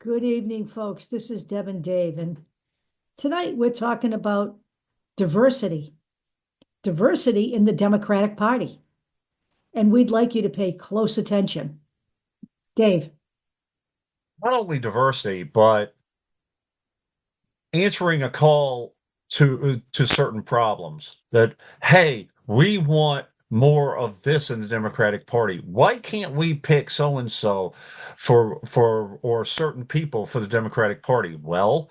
Good evening, folks. This is Deb and Dave, and tonight we're talking about diversity, diversity in the Democratic Party. And we'd like you to pay close attention. Dave. Not only diversity, but answering a call to certain problems that, hey, we want more of this in the Democratic Party. Why can't we pick so and so for or certain people for the Democratic Party? Well,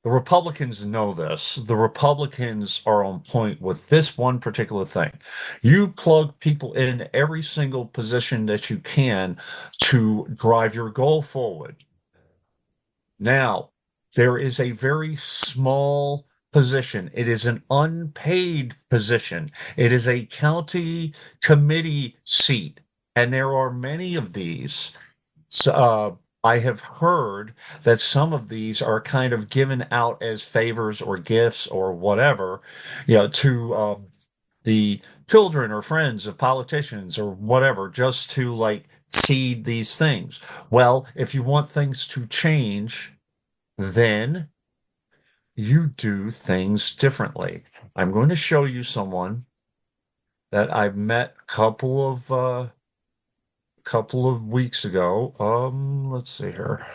the Republicans know this. The Republicans are on point with this one particular thing. You plug people in every single position that you can to drive your goal forward. Now, there is a very small position. It is an unpaid position. It is a county committee seat, and there are many of these. So, I have heard that some of these are kind of given out as favors or gifts or whatever, to the children or friends of politicians or whatever, just to like seed these things. Well, if you want things to change, then you do things differently. I'm going to show you someone that I've met a couple of weeks ago. Let's see here.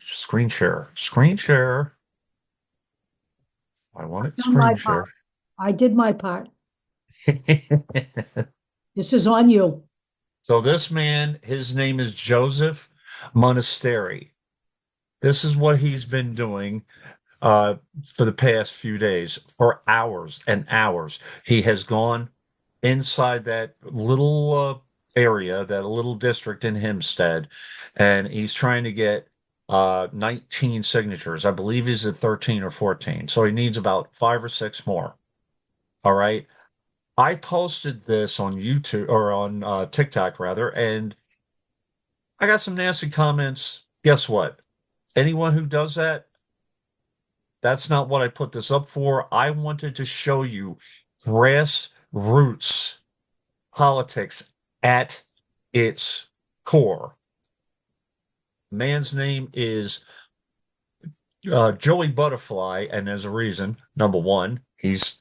Screen share. Screen share. I want it Done my screen part. share. I did my part. This is on you. So this man, his name is Joseph Monasteri. This is what he's been doing for the past few days, for hours and hours. He has gone inside that little area, that little district in Hempstead, and he's trying to get 19 signatures. I believe he's at 13 or 14. So he needs about five or six more. All right. I posted this on YouTube or on TikTok rather, and I got some nasty comments. Guess what? Anyone who does that, that's not what I put this up for. I wanted to show you grassroots politics at its core. Man's name is Joey Butterfly, and there's a reason. Number one, he's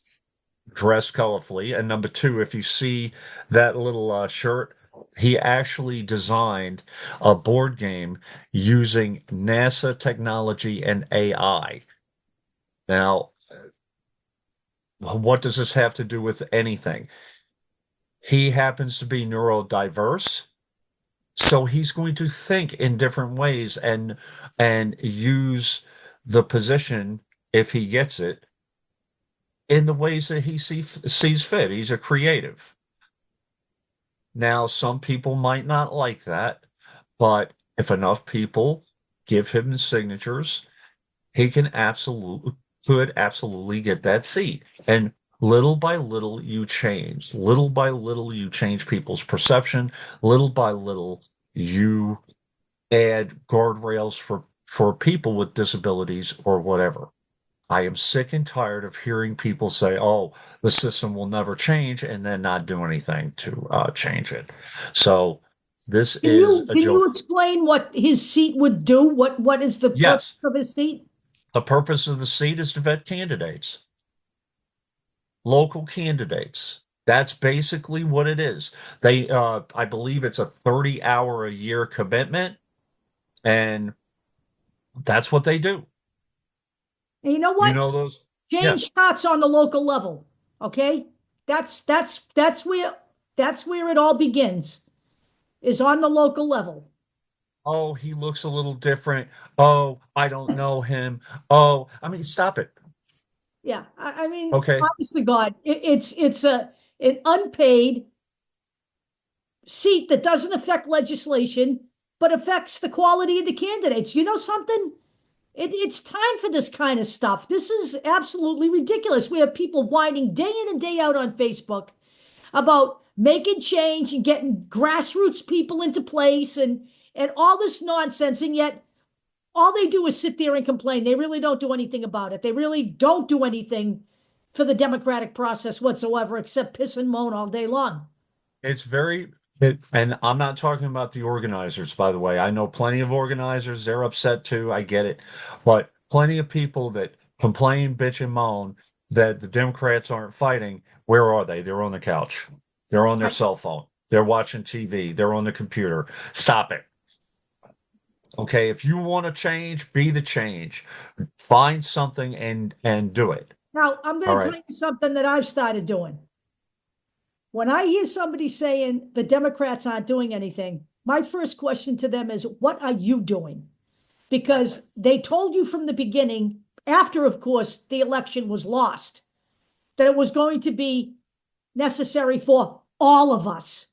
dressed colorfully, and number two, if you see that little shirt, he actually designed a board game using NASA technology and AI. Now, what does this have to do with anything? He happens to be neurodiverse, so he's going to think in different ways and use the position if he gets it in the ways that he sees fit. He's a creative. Now, some people might not like that, but if enough people give him the signatures, he could absolutely get that seat. And little by little, you change. Little by little, you change people's perception. Little by little, you add guardrails for people with disabilities or whatever. I am sick and tired of hearing people say, "Oh, the system will never change," and then not do anything to change it. So this Can is you a can joke. you explain what his seat would do? What is the purpose Yes, of his seat? the purpose of the seat is to vet candidates, local candidates. That's basically what it is. I believe it's a 30-hour a year commitment, and that's what they do. And you know You what? know those? Change Yes. starts on the local level. Okay, that's where it all begins. Is on the local level. Oh, he looks a little different. Oh, I don't know him. Oh, I mean, stop it. Yeah, I mean, Okay. honest to God, it's an unpaid seat that doesn't affect legislation, but affects the quality of the candidates. You know something? It's time for this kind of stuff. This is absolutely ridiculous. We have people whining day in and day out on Facebook about making change and getting grassroots people into place and all this nonsense, and yet all they do is sit there and complain. They really don't do anything about it. They really don't do anything for the democratic process whatsoever, except piss and moan all day long. It's very And I'm not talking about the organizers, by the way. I know plenty of organizers, they're upset too. I get it. But plenty of people that complain, bitch, and moan that the Democrats aren't fighting. Where are they? They're on the couch. They're on their Right. cell phone. They're watching TV. They're on the computer. Stop it. Okay, if you want to change, be the change. Find something and do it. Now, I'm All going to right. tell you something that I've started doing. When I hear somebody saying the Democrats aren't doing anything, my first question to them is, what are you doing? Because they told you from the beginning, after, of course, the election was lost, that it was going to be necessary for all of us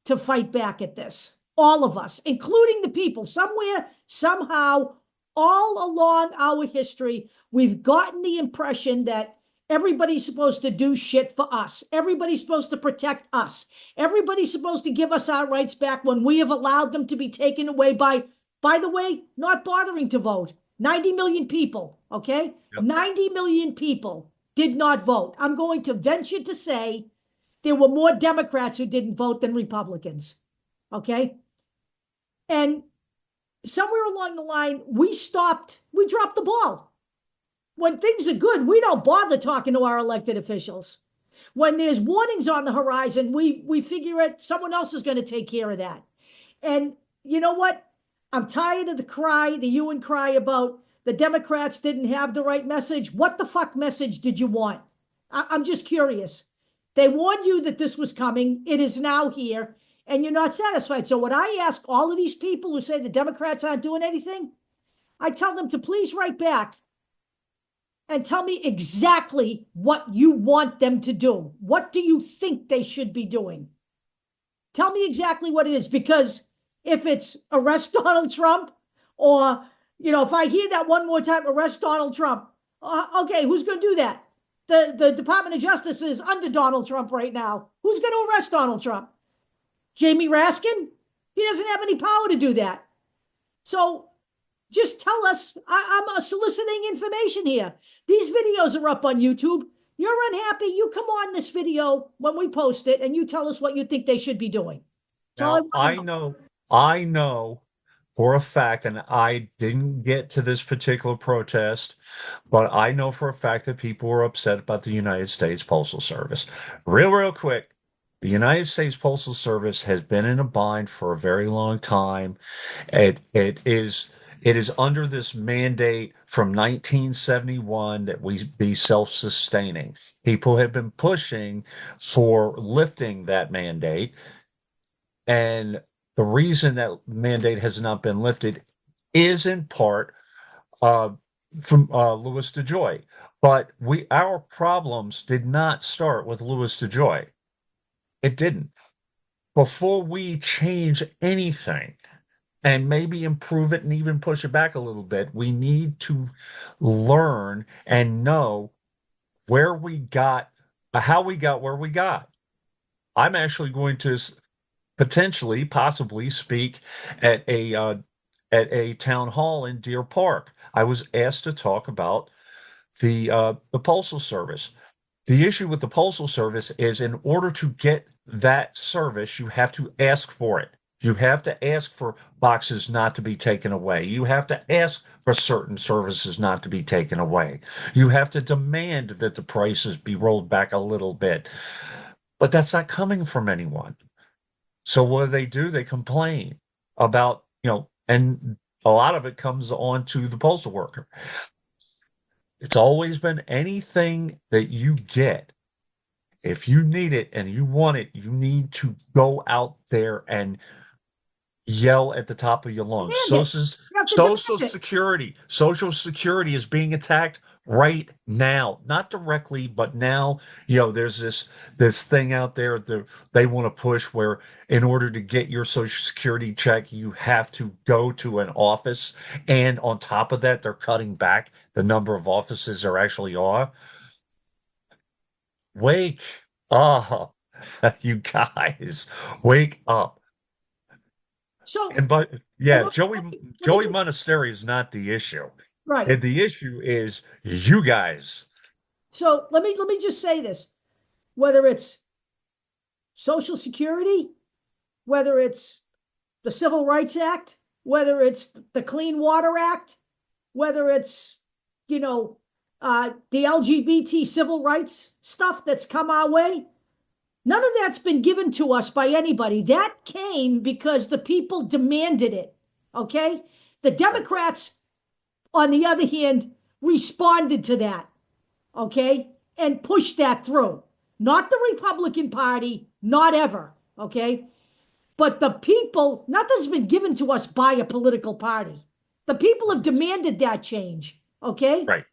to fight back at this. All of us, including the people. Somewhere, somehow, all along our history, we've gotten the impression that everybody's supposed to do shit for us. Everybody's supposed to protect us. Everybody's supposed to give us our rights back when we have allowed them to be taken away by the way, not bothering to vote. 90 million people, okay? Yep. 90 million people did not vote. I'm going to venture to say there were more Democrats who didn't vote than Republicans. Okay. And somewhere along the line, we dropped the ball. When things are good, we don't bother talking to our elected officials. When there's warnings on the horizon, we figure it, someone else is going to take care of that. And you know what? I'm tired of the hue and cry about the Democrats didn't have the right message. What the fuck message did you want? I'm just curious. They warned you that this was coming. It is now here, and you're not satisfied. So, what I ask all of these people who say the Democrats aren't doing anything, I tell them to please write back and tell me exactly what you want them to do. What do you think they should be doing? Tell me exactly what it is, because if it's arrest Donald Trump, or if I hear that one more time, arrest Donald Trump, okay, who's going to do that? The Department of Justice is under Donald Trump right now. Who's going to arrest Donald Trump? Jamie Raskin? He doesn't have any power to do that. So just tell us. I'm soliciting information here. These videos are up on YouTube. You're unhappy, you come on this video when we post it and you tell us what you think they should be doing. That's all I Now, want to I know. know, I know for a fact, and I didn't get to this particular protest, but I know for a fact that people were upset about the United States Postal Service. Real quick, the United States Postal Service has been in a bind for a very long time. It is under this mandate from 1971 that we be self-sustaining. People have been pushing for lifting that mandate. And the reason that mandate has not been lifted is in part uh, from Louis DeJoy. But our problems did not start with Louis DeJoy. It didn't. Before we change anything and maybe improve it and even push it back a little bit, we need to learn and know where we got, how we got where we got. I'm actually going to potentially, possibly speak at a town hall in Deer Park. I was asked to talk about the postal service. The issue with the postal service is, in order to get that service, you have to ask for it. You have to ask for boxes not to be taken away. You have to ask for certain services not to be taken away. You have to demand that the prices be rolled back a little bit. But that's not coming from anyone. So what do? They complain about, and a lot of it comes on to the postal worker. It's always been anything that you get. If you need it and you want it, you need to go out there and yell at the top of your lungs. Demand it. You have to demand it. Social Security is being attacked right now. Not directly, but now, there's this thing out there that they want to push where, in order to get your Social Security check, you have to go to an office. And on top of that, they're cutting back the number of offices there actually are. Wake up, you guys. Wake up. So, And but and yeah, let, Joey let me Joey just, Monastery is not the issue. right. And the issue is you guys. So let me just say this: whether it's Social Security, whether it's the Civil Rights Act, whether it's the Clean Water Act, whether it's, you know, the LGBT civil rights stuff that's come our way. None of that's been given to us by anybody. That came because the people demanded it. Okay? The Democrats, on the other hand, responded to that. Okay? And pushed that through. Not the Republican Party, not ever. Okay? But the people, nothing's been given to us by a political party. The people have demanded that change. Okay? Right.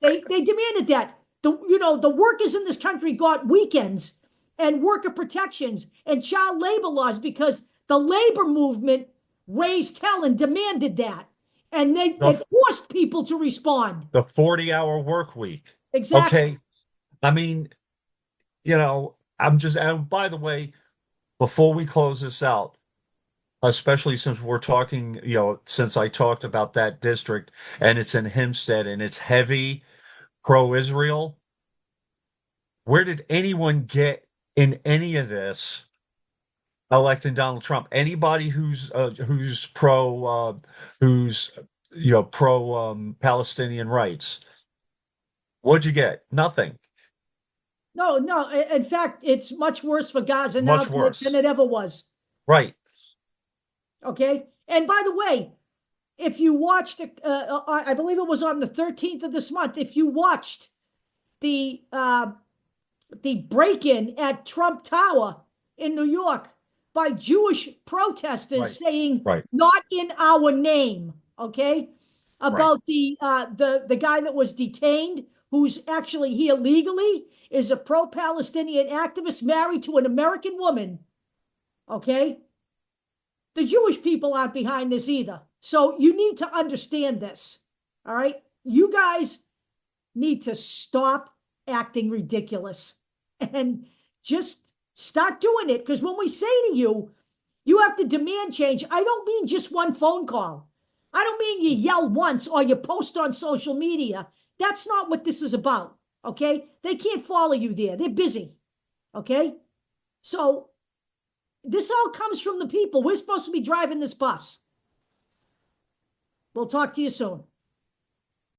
They demanded that. The workers in this country got weekends and worker protections and child labor laws because the labor movement raised hell and demanded that. And it forced people to respond. The 40-hour work week. Exactly. Okay. I mean, and by the way, before we close this out, especially since we're talking, since I talked about that district and it's in Hempstead and it's heavy pro-Israel, where did anyone get in any of this electing Donald Trump? Anybody who's pro Palestinian rights? What'd you get? Nothing. No, no. In fact, it's much worse for Gaza now Much worse. than it ever was. Right. Okay. And by the way, if you watched, I believe it was on the 13th of this month, if you watched the break-in at Trump Tower in New York by Jewish protesters saying, "Not in our name," okay, about the guy that was detained, who's actually here legally, is a pro-Palestinian activist married to an American woman. Okay, the Jewish people aren't behind this either. So you need to understand this. All right, you guys need to stop acting ridiculous and just start doing it. Because when we say to you, you have to demand change, I don't mean just one phone call. I don't mean you yell once or you post on social media. That's not what this is about. Okay? They can't follow you there. They're busy. Okay? So this all comes from the people. We're supposed to be driving this bus. We'll talk to you soon.